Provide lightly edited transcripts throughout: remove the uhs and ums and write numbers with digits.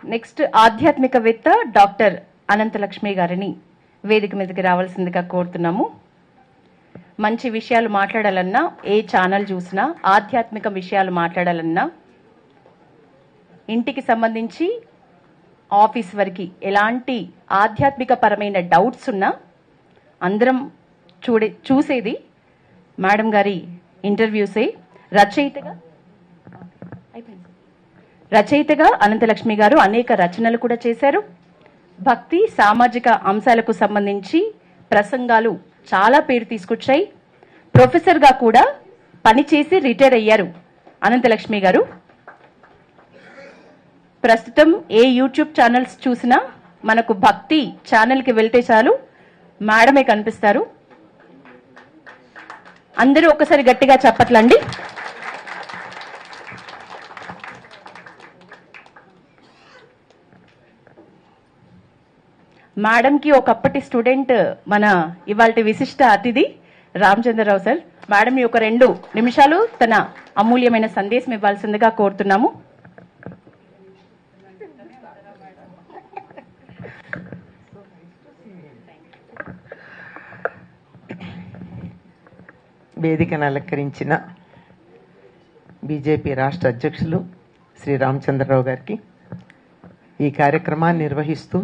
Next ఆధ్యాత్మికవేత్త doctor Ananthalakshmi గారిని వేదిక మీదకి రావాల్సిందిగా కోరుతున్నాము. మంచి విషయాలు మాట్లాడాలన్నా, ఏ ఛానల్ చూసినా ఆధ్యాత్మిక విషయాలు మాట్లాడాలన్నా, ఇంటికి సంబంధించి ఆఫీస్ వరకు ఎలాంటి ఆధ్యాత్మిక పరమైన డౌట్స్ ఉన్నా అందరం చూసేది మేడం గారి ఇంటర్వ్యూసే. రచయితగా అనంతలక్ష్మి గారు అనేక రచనలు కూడా చేశారు. భక్తి, సామాజిక అంశాలకు సంబంధించి ప్రసంగాలు చాలా పేరు తీసుకొచ్చాయి. ప్రొఫెసర్గా కూడా పనిచేసి రిటైర్ అయ్యారు అనంతలక్ష్మి గారు. ప్రస్తుతం ఏ యూట్యూబ్ ఛానల్స్ చూసినా మనకు భక్తి ఛానల్కి వెళ్తే చాలు మేడమే కనిపిస్తారు. అందరూ ఒకసారి గట్టిగా చెప్పట్లండి. మేడంకి ఒకప్పటి స్టూడెంట్ మన ఇవాల్టి విశిష్ట అతిథి రామచంద్రరావు సార్. మేడం ఒక 2 నిమిషాలు తన అమూల్యమైన సందేశం ఇవ్వాల్సిందిగా కోరుతున్నాము. వేదికను అలంకరించిన బీజేపీ రాష్ట్ర అధ్యక్షులు శ్రీ రామచంద్రరావు గారికి, ఈ కార్యక్రమాన్ని నిర్వహిస్తూ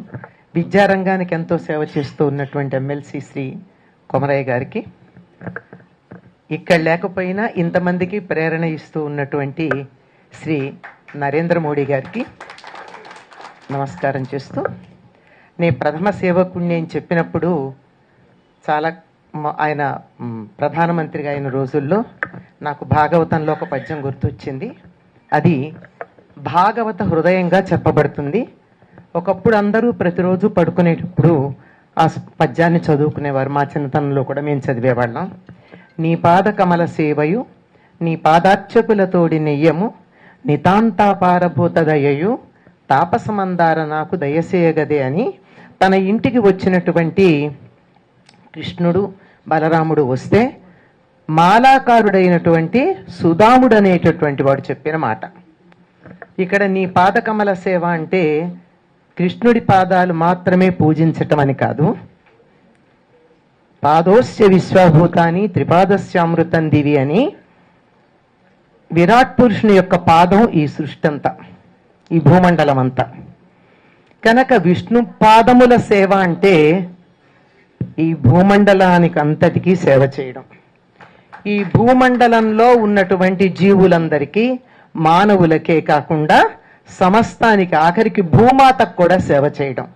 విద్యారంగానికి ఎంతో సేవ చేస్తూ ఉన్నటువంటి ఎమ్మెల్సీ శ్రీ కొమరయ్య గారికి, ఇక్కడ లేకపోయినా ఇంతమందికి ప్రేరణ ఇస్తూ ఉన్నటువంటి శ్రీ నరేంద్ర మోడీ గారికి నమస్కారం చేస్తూ, నేను ప్రథమ సేవకుడిని అని చెప్పినప్పుడు చాలా ఆయన ప్రధానమంత్రిగా అయిన రోజుల్లో నాకు భాగవతంలో ఒక పద్యం గుర్తొచ్చింది. అది భాగవత హృదయంగా చెప్పబడుతుంది. ఒకప్పుడు అందరూ ప్రతిరోజు పడుకునేటప్పుడు ఆ పద్యాన్ని చదువుకునేవారు. మా చిన్నతనంలో కూడా మేము చదివేవాళ్ళం. నీ పాద కమల సేవయు నీ పాదార్చకులతోడి నెయ్యము నితాంతాపారభూత దయయు తాపసమందార నాకు దయసేయగదే అని తన ఇంటికి వచ్చినటువంటి కృష్ణుడు బలరాముడు వస్తే మాలాకారుడైనటువంటి సుదాముడు అనేటటువంటి వాడు చెప్పిన మాట. ఇక్కడ నీ పాదకమల సేవ అంటే కృష్ణుడి పాదాలు మాత్రమే పూజించటం అని కాదు. పాదోస్య విశ్వభూతాని త్రిపాదస్యామృతం దివి అని విరాట్ పురుషుని యొక్క పాదం ఈ సృష్టి అంతా, ఈ భూమండలం అంతా. కనుక విష్ణు పాదముల సేవ అంటే ఈ భూమండలానికి అంతటికీ సేవ చేయడం. ఈ భూమండలంలో ఉన్నటువంటి జీవులందరికీ, మానవులకే కాకుండా సమస్తానికి, ఆఖరికి భూమాతకు కూడా సేవ చేయడం.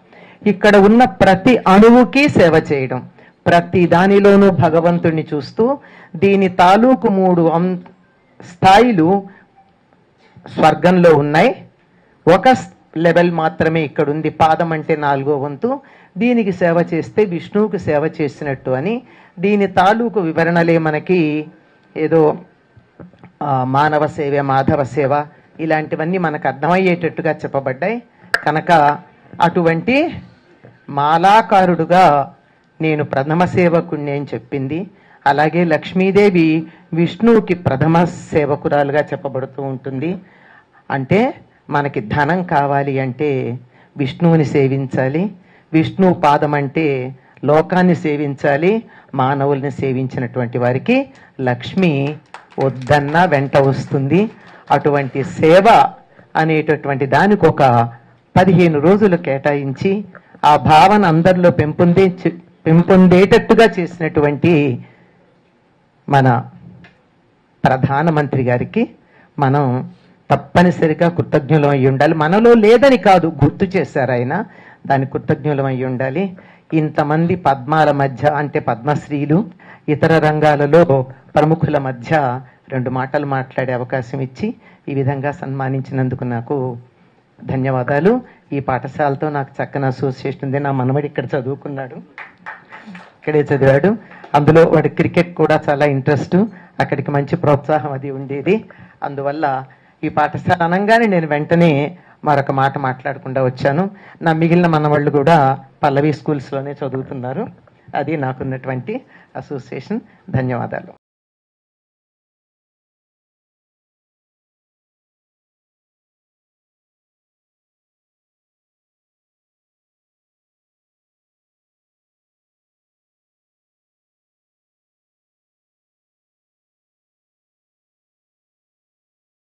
ఇక్కడ ఉన్న ప్రతి అణువుకి సేవ చేయడం. ప్రతి దానిలోనూ భగవంతుణ్ణి చూస్తూ దీని తాలూకు 3 స్థాయిలు స్వర్గంలో ఉన్నాయి. ఒక లెవెల్ మాత్రమే ఇక్కడ ఉంది. పాదం అంటే 4వ వంతు. దీనికి సేవ చేస్తే విష్ణువుకి సేవ చేసినట్టు అని దీని తాలూకు వివరణలే మనకి ఏదో మానవ సేవ, మాధవ సేవ ఇలాంటివన్నీ మనకు అర్థమయ్యేటట్టుగా చెప్పబడ్డాయి. కనుక అటువంటి మాలాకారుడుగా నేను ప్రథమ సేవకుణ్ణి అని చెప్పింది. అలాగే లక్ష్మీదేవి విష్ణువుకి ప్రథమ సేవకురాలుగా చెప్పబడుతూ ఉంటుంది. అంటే మనకి ధనం కావాలి అంటే విష్ణువుని సేవించాలి. విష్ణువు పాదం అంటే లోకాన్ని సేవించాలి. మానవుల్ని సేవించినటువంటి వారికి లక్ష్మి వద్దన్నా వెంట వస్తుంది. అటువంటి సేవ అనేటటువంటి దానికి ఒక 15 రోజులు కేటాయించి ఆ భావన అందరిలో పెంపొందేటట్టుగా చేసినటువంటి మన ప్రధానమంత్రి గారికి మనం తప్పనిసరిగా కృతజ్ఞులం అయి ఉండాలి. మనలో లేదని కాదు, గుర్తు చేశారు ఆయన, దానికి కృతజ్ఞులం అయి ఉండాలి. ఇంతమంది పద్మాల మధ్య, అంటే పద్మశ్రీలు, ఇతర రంగాలలో ప్రముఖుల మధ్య 2 మాటలు మాట్లాడే అవకాశం ఇచ్చి ఈ విధంగా సన్మానించినందుకు నాకు ధన్యవాదాలు. ఈ పాఠశాలతో నాకు చక్కని అసోసియేషన్ ఉంది. నా మనవడు ఇక్కడ చదువుకున్నాడు, ఇక్కడే చదివాడు. అందులో వాడి క్రికెట్ కూడా చాలా ఇంట్రెస్ట్. అక్కడికి మంచి ప్రోత్సాహం అది ఉండేది. అందువల్ల ఈ పాఠశాల అనగానే నేను వెంటనే మరొక మాట మాట్లాడకుండా వచ్చాను. నా మిగిలిన మనవాళ్ళు కూడా పల్లవి స్కూల్స్లోనే చదువుతున్నారు. అది నాకున్నటువంటి అసోసియేషన్. ధన్యవాదాలు.